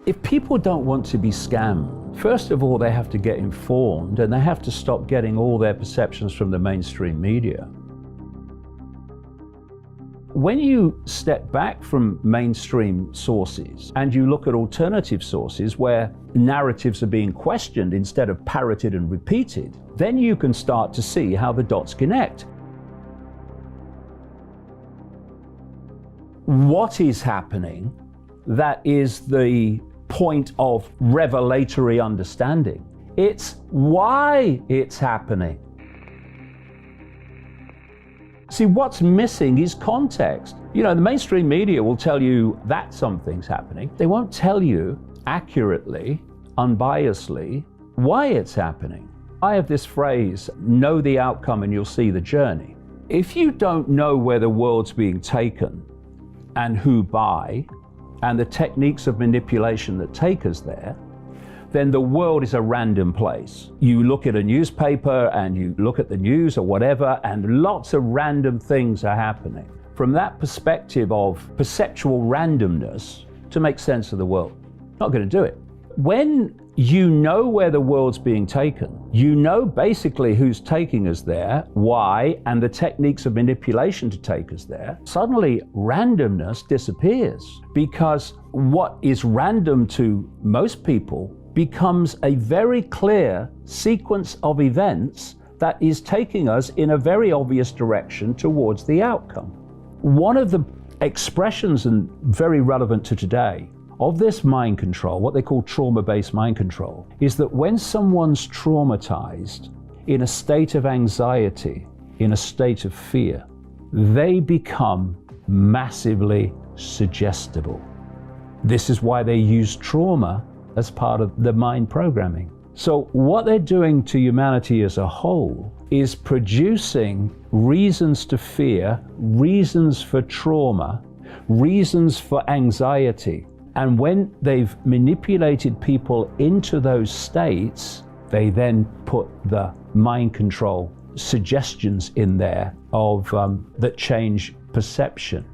If people don't want to be scammed, first of all, they have to get informed and they have to stop getting all their perceptions from the mainstream media. When you step back from mainstream sources and you look at alternative sources where narratives are being questioned instead of parroted and repeated, then you can start to see how the dots connect. What is happening that is the point of revelatory understanding? It's why it's happening. See, what's missing is context. You know, the mainstream media will tell you that something's happening. They won't tell you accurately, unbiasedly, why it's happening. I have this phrase, know the outcome and you'll see the journey. If you don't know where the world's being taken and who by, and the techniques of manipulation that take us there, then the world is a random place. You look at a newspaper and you look at the news or whatever, and lots of random things are happening. From that perspective of perceptual randomness, to make sense of the world, not going to do it. When you know where the world's being taken, you know basically who's taking us there, why, and the techniques of manipulation to take us there, suddenly randomness disappears, because what is random to most people becomes a very clear sequence of events that is taking us in a very obvious direction towards the outcome. One of the expressions, and very relevant to today, of this mind control, what they call trauma-based mind control, is that when someone's traumatized, in a state of anxiety, in a state of fear, they become massively suggestible. This is why they use trauma as part of the mind programming. So what they're doing to humanity as a whole is producing reasons to fear, reasons for trauma, reasons for anxiety. And when they've manipulated people into those states, they then put the mind control suggestions in there of that change perception.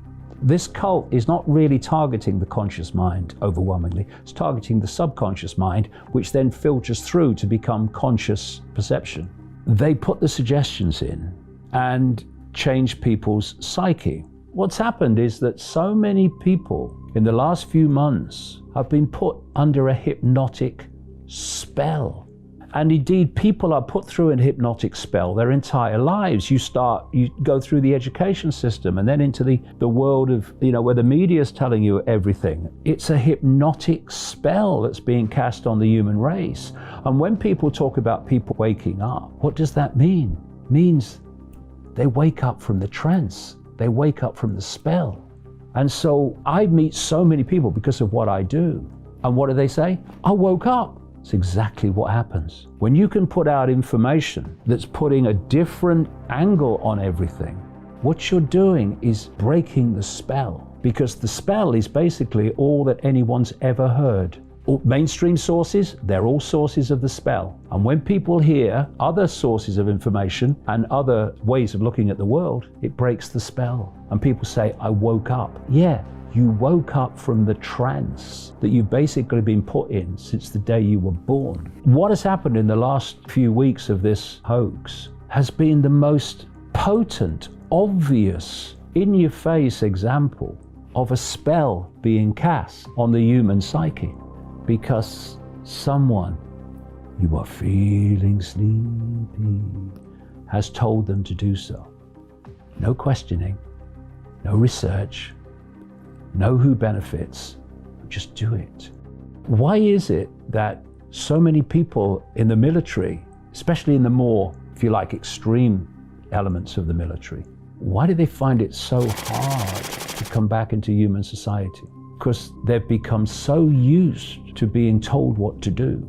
This cult is not really targeting the conscious mind overwhelmingly. It's targeting the subconscious mind, which then filters through to become conscious perception. They put the suggestions in and change people's psyche. What's happened is that so many people in the last few months have been put under a hypnotic spell. And indeed, people are put through a hypnotic spell their entire lives. You go through the education system and then into the world of, where the media is telling you everything. It's a hypnotic spell that's being cast on the human race. And when people talk about people waking up, what does that mean? It means they wake up from the trance. They wake up from the spell. And so I meet so many people because of what I do. And what do they say? I woke up. It's exactly what happens. When you can put out information that's putting a different angle on everything, what you're doing is breaking the spell, because the spell is basically all that anyone's ever heard. Mainstream sources, they're all sources of the spell. And when people hear other sources of information and other ways of looking at the world, it breaks the spell. And people say, I woke up. Yeah. You woke up from the trance that you've basically been put in since the day you were born. What has happened in the last few weeks of this hoax has been the most potent, obvious, in-your-face example of a spell being cast on the human psyche, because someone, you are feeling sleepy, has told them to do so. No questioning, no research, know who benefits, just do it. Why is it that so many people in the military, especially in the more, if you like, extreme elements of the military, why do they find it so hard to come back into human society? Because they've become so used to being told what to do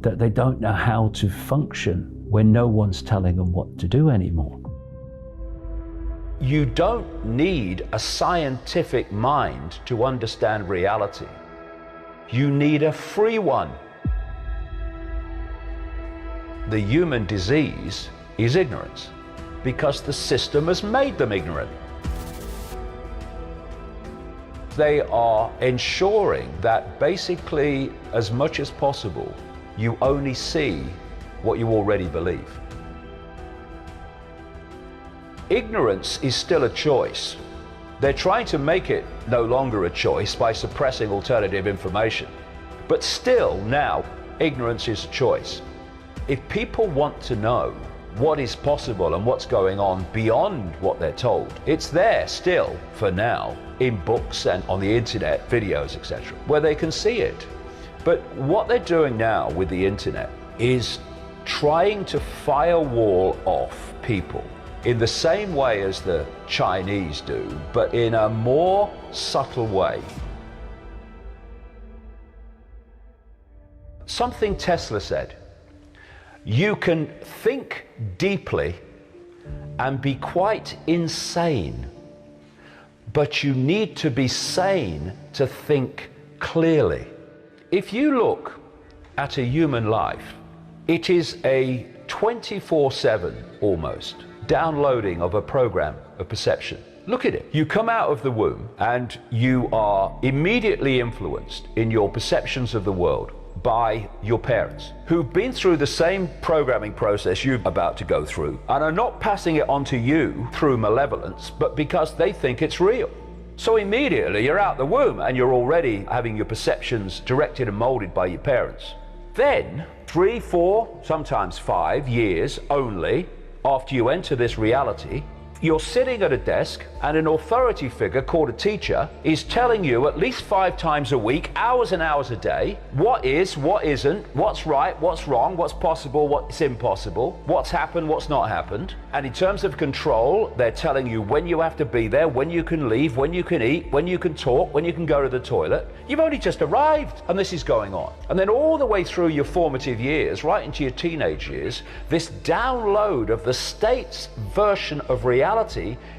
that they don't know how to function when no one's telling them what to do anymore. You don't need a scientific mind to understand reality. You need a free one. The human disease is ignorance, because the system has made them ignorant. they are ensuring that basically, as much as possible, you only see what you already believe. Ignorance is still a choice. They're trying to make it no longer a choice by suppressing alternative information. But still now, ignorance is a choice. If people want to know what is possible and what's going on beyond what they're told, it's there still, for now, in books and on the internet, videos, etc., where they can see it. But what they're doing now with the internet is trying to firewall off people in the same way as the Chinese do, but in a more subtle way. Something Tesla said: you can think deeply and be quite insane, but you need to be sane to think clearly. If you look at a human life, it is a 24/7 almost downloading of a program of perception. Look at it. You come out of the womb and you are immediately influenced in your perceptions of the world by your parents, who've been through the same programming process you're about to go through and are not passing it on to you through malevolence, but because they think it's real. So immediately you're out the womb and you're already having your perceptions directed and molded by your parents. Then 3, 4, sometimes 5 years only after you enter this reality, you're sitting at a desk and an authority figure called a teacher is telling you at least 5 times a week, hours and hours a day, what is, what isn't, what's right, what's wrong, what's possible, what's impossible, what's happened, what's not happened. And in terms of control, they're telling you when you have to be there, when you can leave, when you can eat, when you can talk, when you can go to the toilet. You've only just arrived and this is going on. And then all the way through your formative years, right into your teenage years, this download of the state's version of reality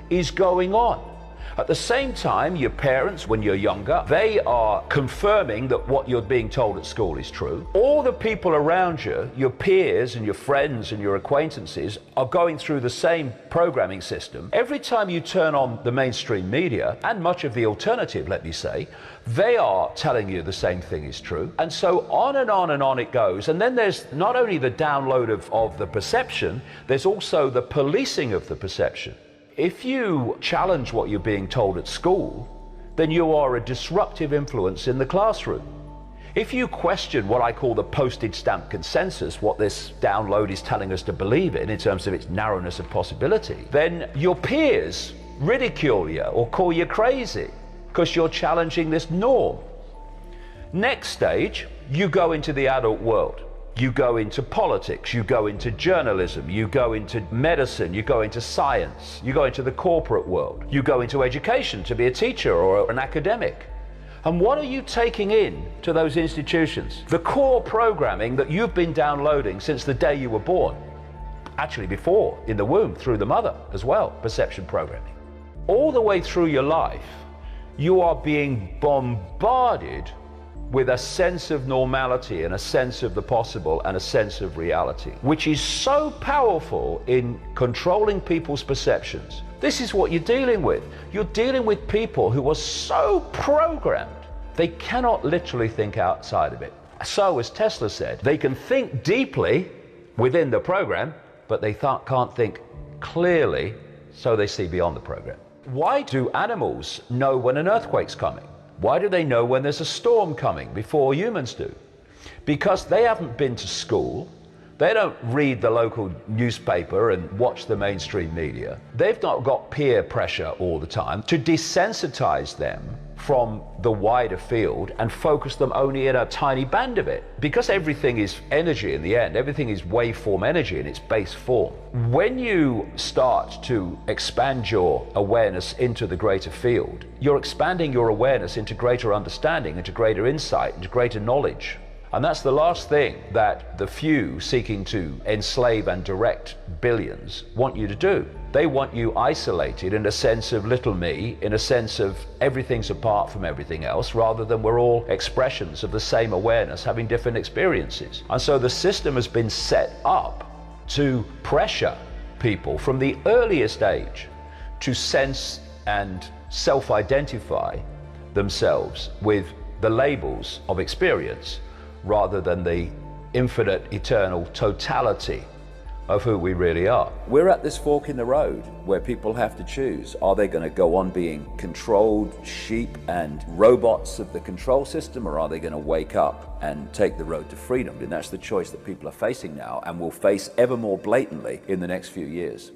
is going on. At the same time, your parents, when you're younger, they are confirming that what you're being told at school is true. All the people around you, your peers and your friends and your acquaintances, are going through the same programming system. Every time you turn on the mainstream media, and much of the alternative, let me say, they are telling you the same thing is true. And so on and on and on it goes. And then there's not only the download of the perception, there's also the policing of the perception. If you challenge what you're being told at school, then you are a disruptive influence in the classroom. If you question what I call the postage stamp consensus, what this download is telling us to believe in terms of its narrowness of possibility, then your peers ridicule you or call you crazy because you're challenging this norm. Next stage, you go into the adult world. You go into politics, you go into journalism, you go into medicine, you go into science, you go into the corporate world, you go into education to be a teacher or an academic. And what are you taking in to those institutions? The core programming that you've been downloading since the day you were born. Actually before, in the womb, through the mother as well, perception programming. All the way through your life, you are being bombarded with a sense of normality and a sense of the possible and a sense of reality, which is so powerful in controlling people's perceptions. This is what you're dealing with. You're dealing with people who are so programmed, they cannot literally think outside of it. So, as Tesla said, they can think deeply within the program, but they can't think clearly, so they see beyond the program. Why do animals know when an earthquake's coming? Why do they know when there's a storm coming before humans do? Because they haven't been to school, they don't read the local newspaper and watch the mainstream media. They've not got peer pressure all the time to desensitize them from the wider field and focus them only in a tiny band of it. Because everything is energy in the end, everything is waveform energy in its base form. When you start to expand your awareness into the greater field, you're expanding your awareness into greater understanding, into greater insight, into greater knowledge. And that's the last thing that the few seeking to enslave and direct billions want you to do. They want you isolated in a sense of little me, in a sense of everything's apart from everything else, rather than we're all expressions of the same awareness having different experiences. And so the system has been set up to pressure people from the earliest age to sense and self-identify themselves with the labels of experience rather than the infinite, eternal totality of who we really are. We're at this fork in the road where people have to choose. Are they going to go on being controlled sheep and robots of the control system, or are they going to wake up and take the road to freedom? And that's the choice that people are facing now and will face ever more blatantly in the next few years.